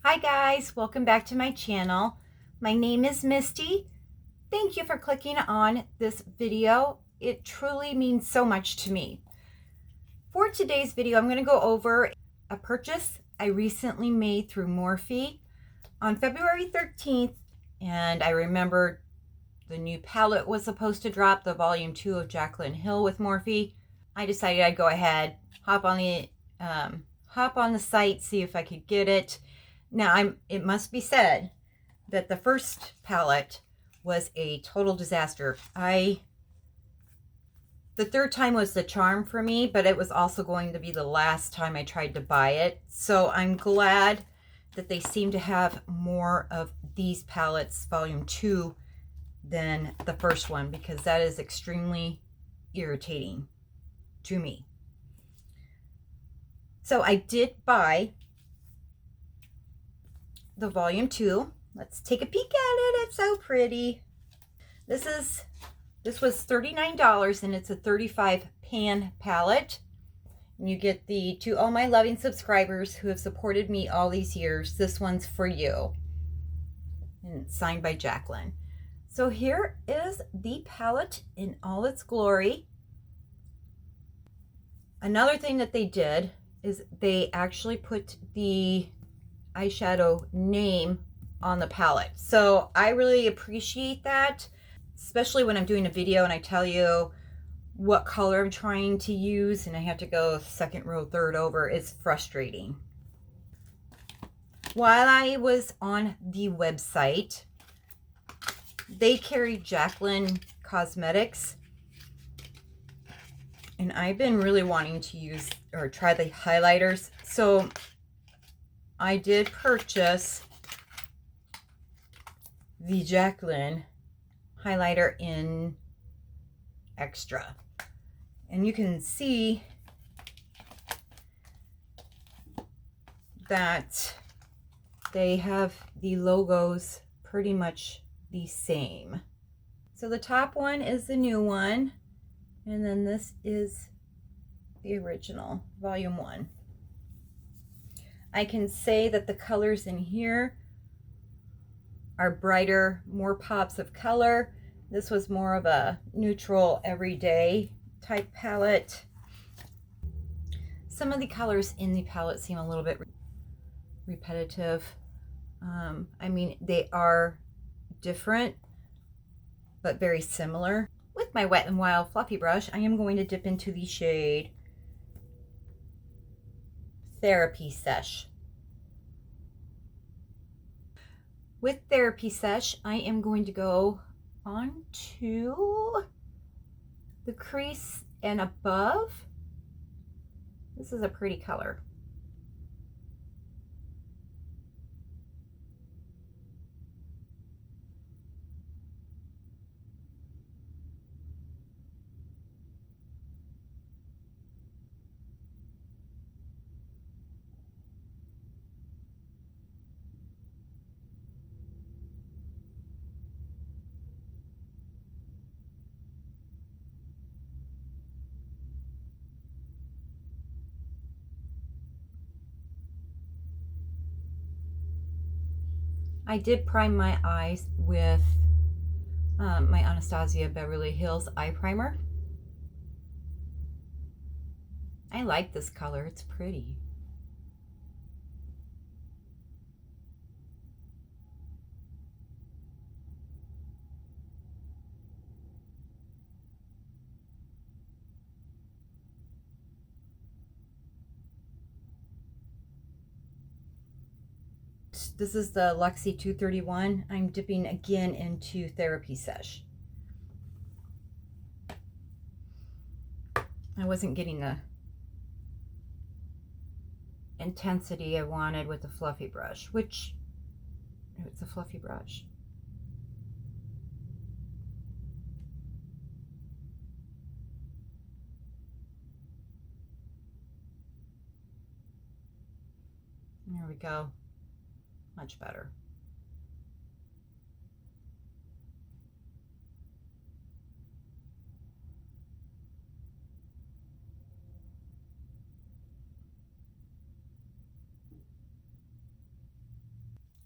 Hi guys, welcome back to my channel. My name is Misty. Thank you for clicking on this video. It truly means so much to me. For today's video, I'm going to go over a purchase I recently made through Morphe on February 13th, and I remember the new palette was supposed to drop, the volume 2 of Jaclyn Hill with Morphe. I decided I'd go ahead, hop on the site, see if I could get it. Now, it must be said that the first palette was a total disaster. The third time was the charm for me, but it was also going to be the last time I tried to buy it. So I'm glad that they seem to have more of these palettes, volume 2, than the first one, because that is extremely irritating to me. So I did buy the volume 2. Let's take a peek at it. It's so pretty. This was $39, and it's a 35 pan palette. And you get to all my loving subscribers who have supported me all these years. This one's for you. And it's signed by Jaclyn. So here is the palette in all its glory. Another thing that they did is they actually put the eyeshadow name on the palette. So I really appreciate that, especially when I'm doing a video and I tell you what color I'm trying to use and I have to go second row, third over. It's frustrating. While I was on the website, they carry Jaclyn Cosmetics, and I've been really wanting to use or try the highlighters. So I did purchase the Jaclyn highlighter in extra, and you can see that they have the logos pretty much the same. So the top one is the new one, and then this is the original, volume 1. I can say that the colors in here are brighter, more pops of color. This was more of a neutral, everyday type palette. Some of the colors in the palette seem a little bit repetitive. I mean, they are different, but very similar. With my Wet n Wild fluffy brush, I am going to dip into the shade Therapy Sesh. With Therapy Sesh, I am going to go on to the crease and above. This is a pretty color. I did prime my eyes with my Anastasia Beverly Hills eye primer. I like this color, it's pretty. This is the Luxie 231. I'm dipping again into Therapy Sesh. I wasn't getting the intensity I wanted with the fluffy brush, which it's a fluffy brush. There we go. Much better.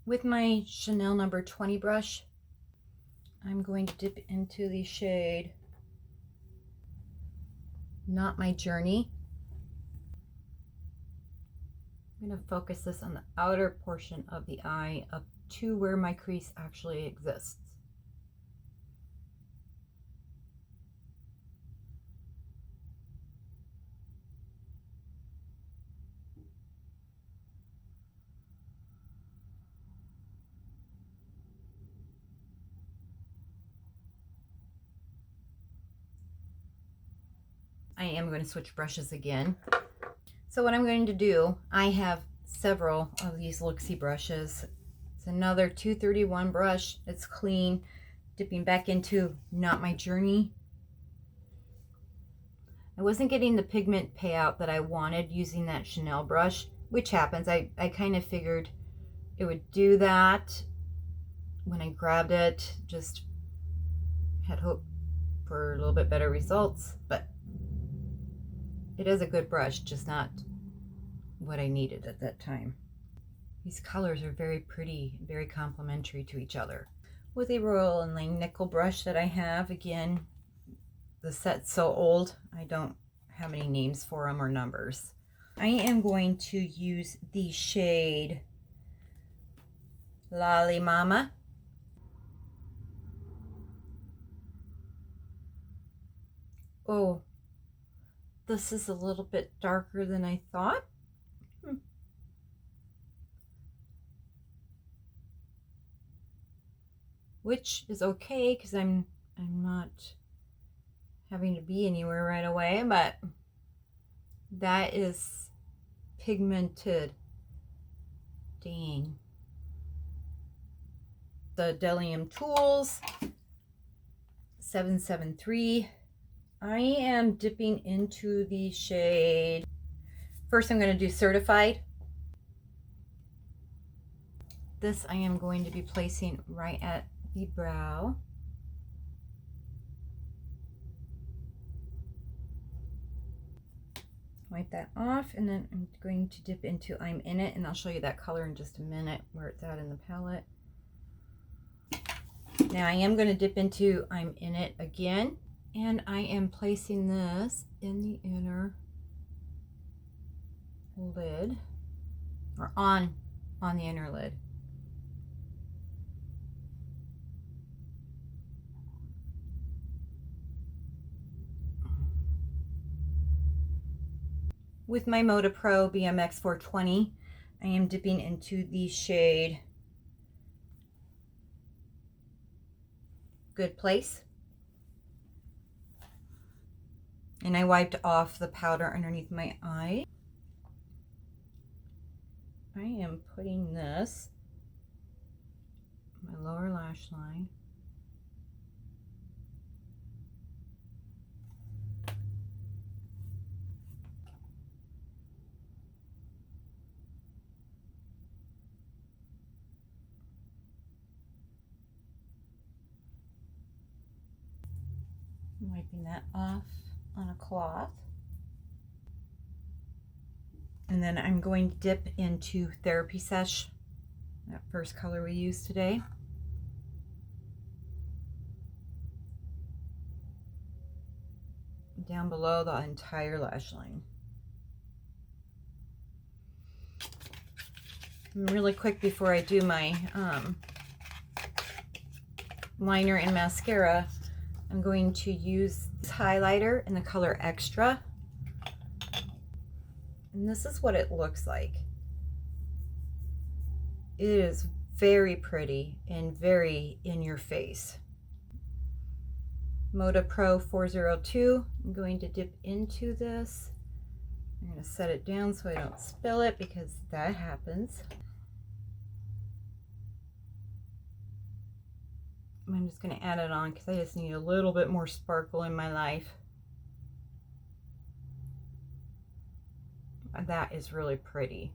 With my Chanel number 20 brush, I'm going to dip into the shade Not My Journey. I'm going to focus this on the outer portion of the eye up to where my crease actually exists. I am going to switch brushes again. So what I'm going to do, I have several of these Luxie brushes. It's another 231 brush. It's clean. Dipping back into Not My Journey. I wasn't getting the pigment payout that I wanted using that Chanel brush, which happens. I kind of figured it would do that when I grabbed it. Just had hope for a little bit better results, but it is a good brush, just not what I needed at that time. These colors are very pretty, very complementary to each other. With a Royal and Lang nickel brush that I have, again, the set's so old, I don't have any names for them or numbers. I am going to use the shade Lollimama. Oh, this is a little bit darker than I thought. Which is okay because I'm not having to be anywhere right away, but that is pigmented. Dang. The Delium Tools 773. I am dipping into the shade. First I'm going to do Certified. This I am going to be placing right at the brow. Wipe that off, and then I'm going to dip into I'm In It, and I'll show you that color in just a minute where it's at in the palette. Now I am going to dip into I'm In It again, and I am placing this in the inner lid, or on the inner lid. With my Moda Pro BMX 420, I am dipping into the shade Good Place. And I wiped off the powder underneath my eye. I am putting this on my lower lash line. I'm wiping that off on a cloth. And then I'm going to dip into Therapy Sesh, that first color we used today. Down below the entire lash line. And really quick before I do my liner and mascara, I'm going to use this highlighter in the color Extra. And this is what it looks like. It is very pretty and very in your face. Moda Pro 402. I'm going to dip into this. I'm going to set it down so I don't spill it, because that happens. I'm just going to add it on because I just need a little bit more sparkle in my life. That is really pretty.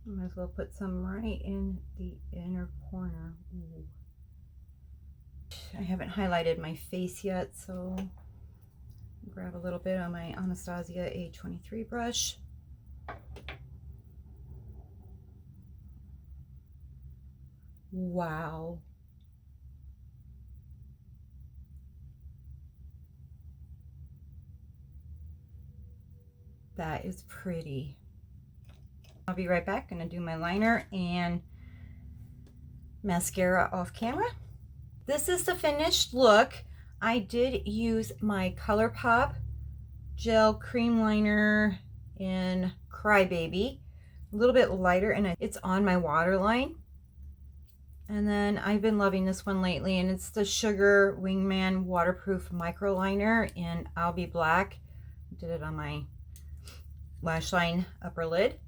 Might as well put some right in the inner corner. Ooh. I haven't highlighted my face yet, so grab a little bit on my Anastasia A23 brush. Wow. That is pretty. I'll be right back. Gonna do my liner and mascara off camera. This is the finished look. I did use my ColourPop gel cream liner in Crybaby, a little bit lighter, and it's on my waterline. And then I've been loving this one lately, and it's the Sugar Wingman Waterproof Micro Liner in I'll Be Black. Did it on my lash line upper lid.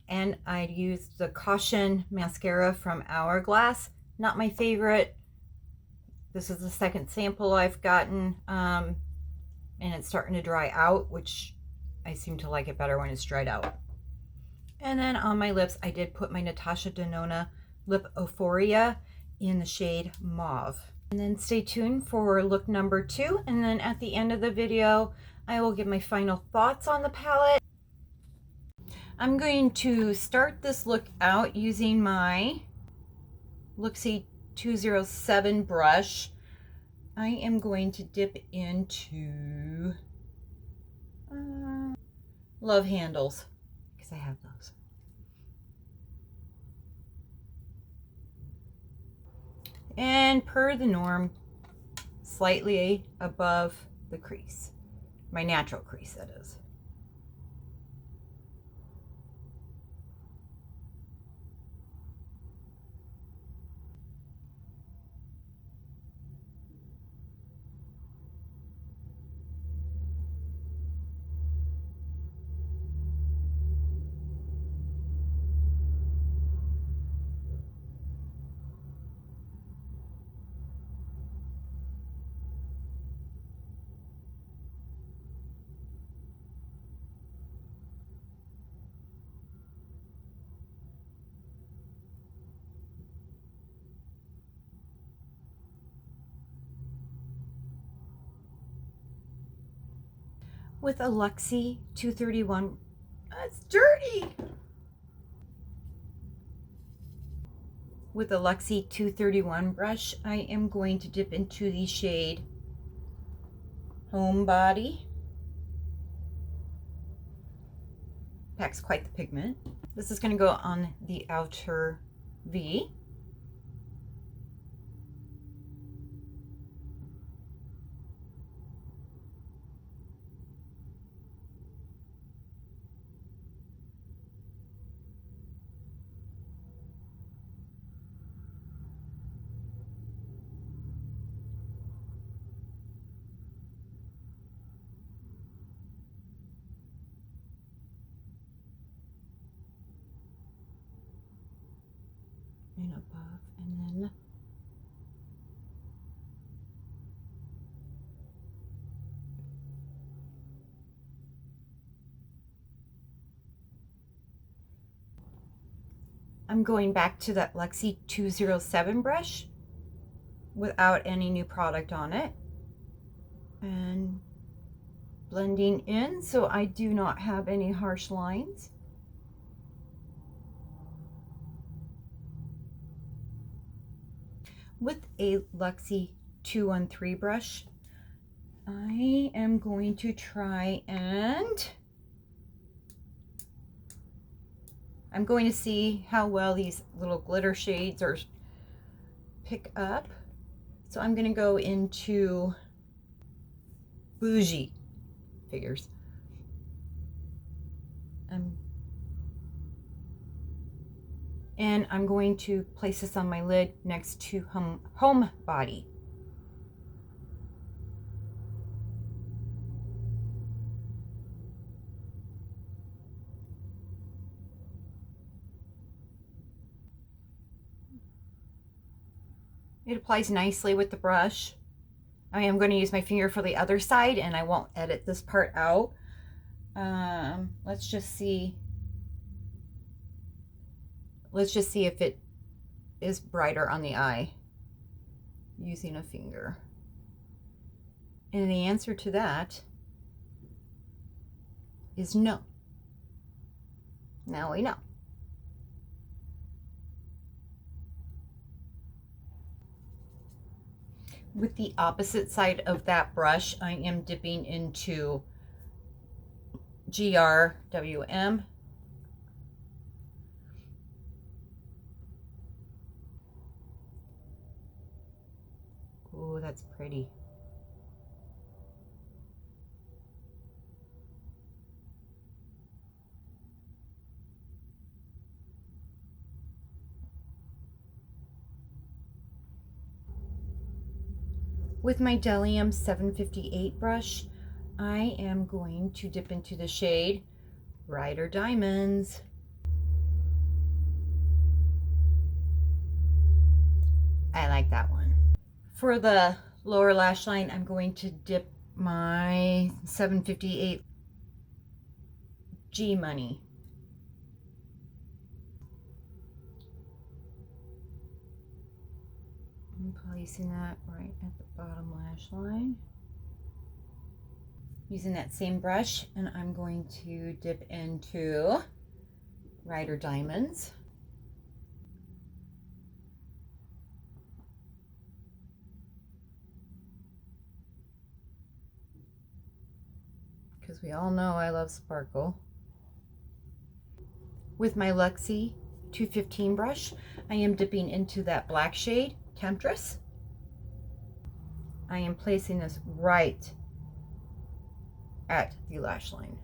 And I used the Caution mascara from Hourglass. Not my favorite. This is the second sample I've gotten, and it's starting to dry out, which I seem to like it better when it's dried out. And then on my lips, I did put my Natasha Denona Lip Euphoria in the shade Mauve. And then stay tuned for look number 2. And then at the end of the video, I will give my final thoughts on the palette. I'm going to start this look out using my Luxie 207 brush. I am going to dip into Love Handles, because I have those. And per the norm, slightly above the crease. My natural crease, that is. With a Luxie 231, it's dirty. With a Luxie 231 brush, I am going to dip into the shade Homebody. Packs quite the pigment. This is going to go on the outer V. And above, and then I'm going back to that Luxie 207 brush without any new product on it and blending in so I do not have any harsh lines. With a Luxie 213 brush, I am going to try and I'm going to see how well these little glitter shades are pick up. So I'm going to go into Bougie Figures. And I'm going to place this on my lid next to Homebody. It applies nicely with the brush. I am going to use my finger for the other side, and I won't edit this part out. Let's just see. Let's just see if it is brighter on the eye using a finger. And the answer to that is no. Now we know. With the opposite side of that brush, I am dipping into GRWM. Oh, that's pretty. With my Delium 758 brush, I am going to dip into the shade Rider Diamonds. I like that one. For the lower lash line, I'm going to dip my 758 G Money. I'm placing that right at the bottom lash line. Using that same brush, and I'm going to dip into Rider Diamonds. Because we all know I love sparkle. With my Luxie 215 brush, I am dipping into that black shade, Temptress. I am placing this right at the lash line.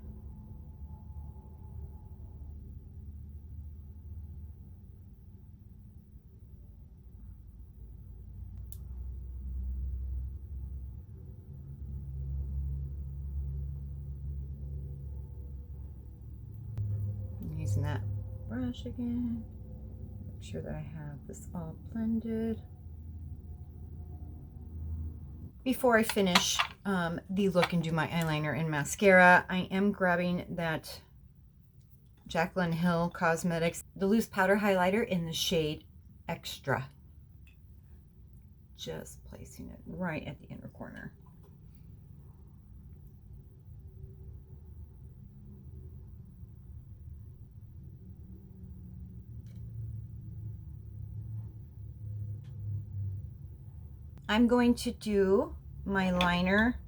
I'm using that brush again. Make sure that I have this all blended. Before I finish the look and do my eyeliner and mascara, I am grabbing that Jaclyn Hill Cosmetics, the loose powder highlighter in the shade Extra. Just placing it right at the inner corner. I'm going to do my liner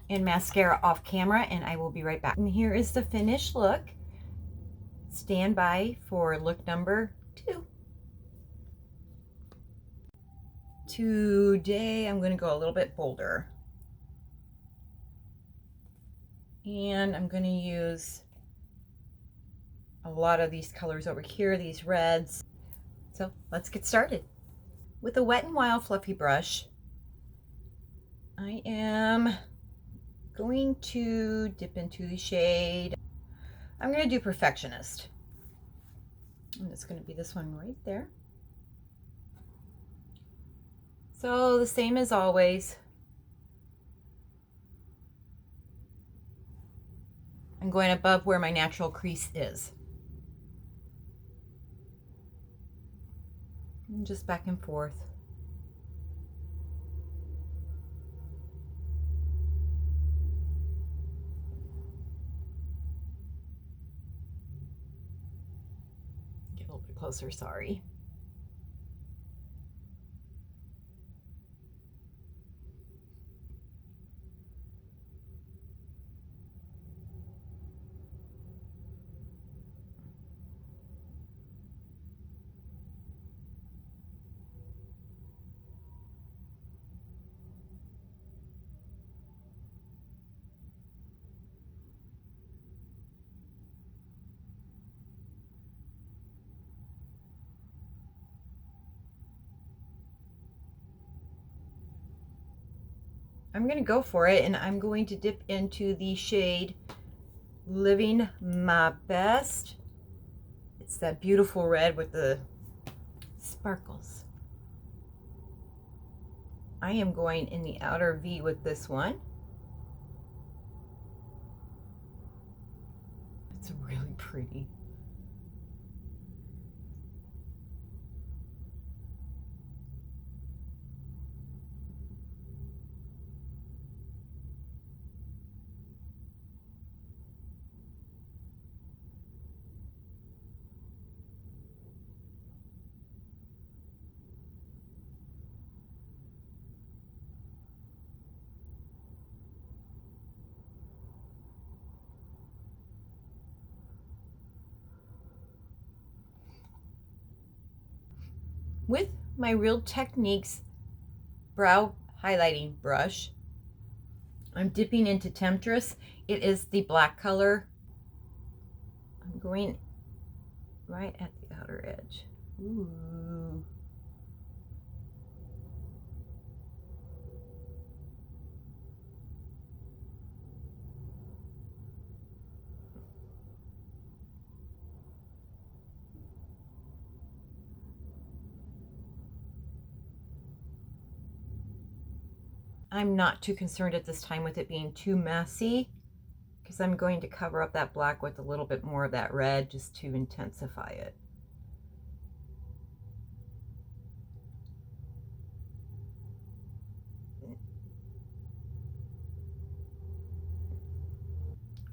and mascara off camera, and I will be right back. And here is the finished look. Stand by for look number 2. Today I'm going to go a little bit bolder. And I'm going to use a lot of these colors over here, these reds. So let's get started. With a Wet n Wild fluffy brush, I am going to dip into the shade. I'm going to do Perfectionist. And it's going to be this one right there. So the same as always. I'm going above where my natural crease is. And just back and forth. Get a little bit closer, sorry. I'm going to go for it, and I'm going to dip into the shade Living My Best. It's that beautiful red with the sparkles. I am going in the outer V with this one. It's really pretty. With my Real Techniques brow highlighting brush, I'm dipping into Temptress. It is the black color. I'm going right at the outer edge. Ooh. I'm not too concerned at this time with it being too messy, because I'm going to cover up that black with a little bit more of that red just to intensify it.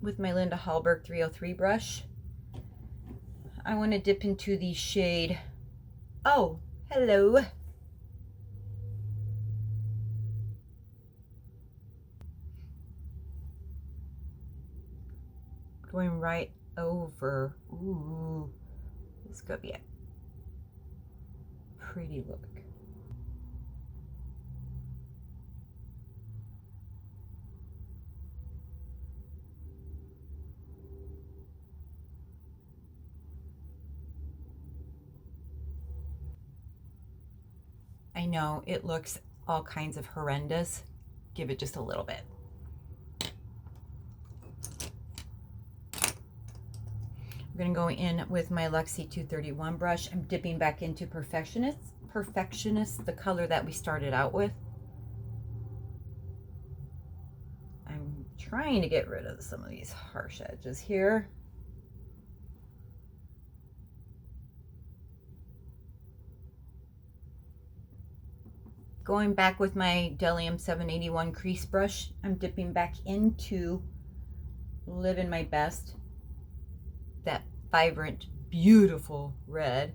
With my Linda Hallberg 303 brush, I want to dip into the shade, oh, hello. Going right over. Ooh, this is gonna be a pretty look. I know it looks all kinds of horrendous. Give it just a little bit. I'm going to go in with my Luxie 231 brush. I'm dipping back into Perfectionist, the color that we started out with. I'm trying to get rid of some of these harsh edges here. Going back with my Delium 781 crease brush, I'm dipping back into Living My Best, that vibrant, beautiful red.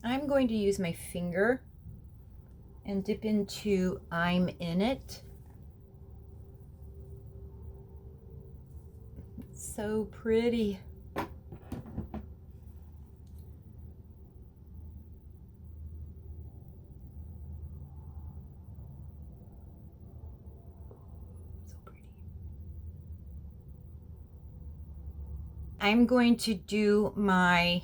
I'm going to use my finger and dip into I'm In It. It's so pretty. So pretty. I'm going to do my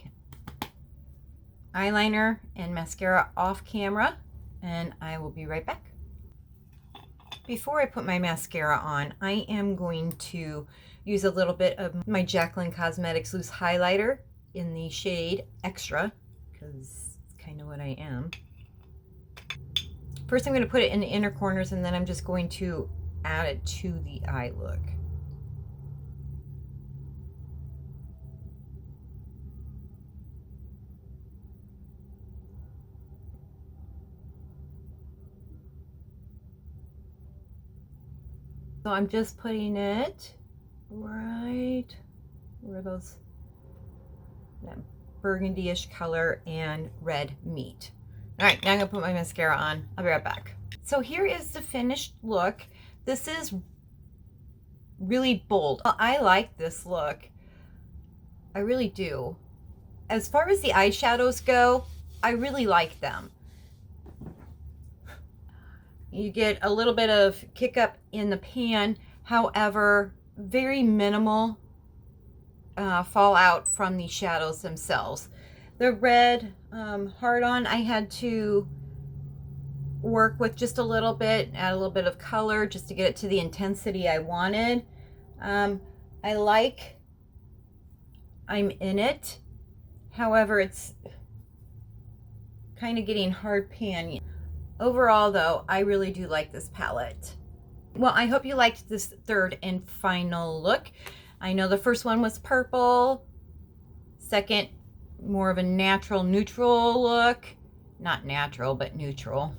eyeliner and mascara off camera, and I will be right back. Before I put my mascara on, I am going to use a little bit of my Jaclyn Cosmetics Loose Highlighter in the shade Extra, because it's kind of what I am. First I'm going to put it in the inner corners, and then I'm just going to add it to the eye look. So I'm just putting it right where those, that burgundy-ish color and red meet. All right, now I'm gonna put my mascara on. I'll be right back. So here is the finished look. This is really bold. I like this look. I really do. As far as the eyeshadows go, I really like them. You get a little bit of kick up in the pan, however, very minimal fallout from the shadows themselves. The red hard on, I had to work with just a little bit, add a little bit of color just to get it to the intensity I wanted. I like I'm In It, however, it's kind of getting hard pan. Overall, though, I really do like this palette. Well, I hope you liked this third and final look. I know the first one was purple. Second, more of a natural neutral look. Not natural, but neutral.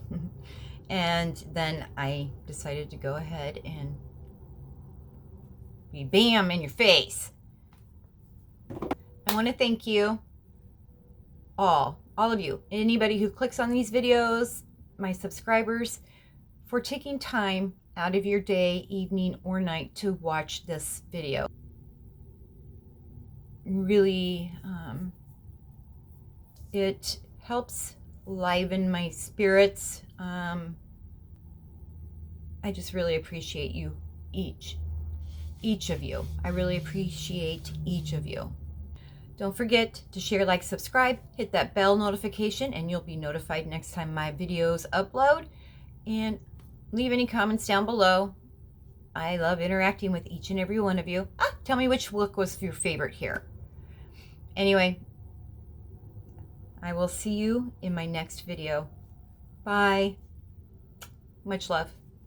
And then I decided to go ahead and be bam in your face. I want to thank you all of you, anybody who clicks on these videos, my subscribers, for taking time out of your day, evening, or night to watch this video. Really, it helps liven my spirits. I just really appreciate you, each of you. I really appreciate each of you. Don't forget to share, like, subscribe, hit that bell notification, and you'll be notified next time my videos upload. And leave any comments down below. I love interacting with each and every one of you. Tell me which look was your favorite here. Anyway, I will see you in my next video. Bye. Much love.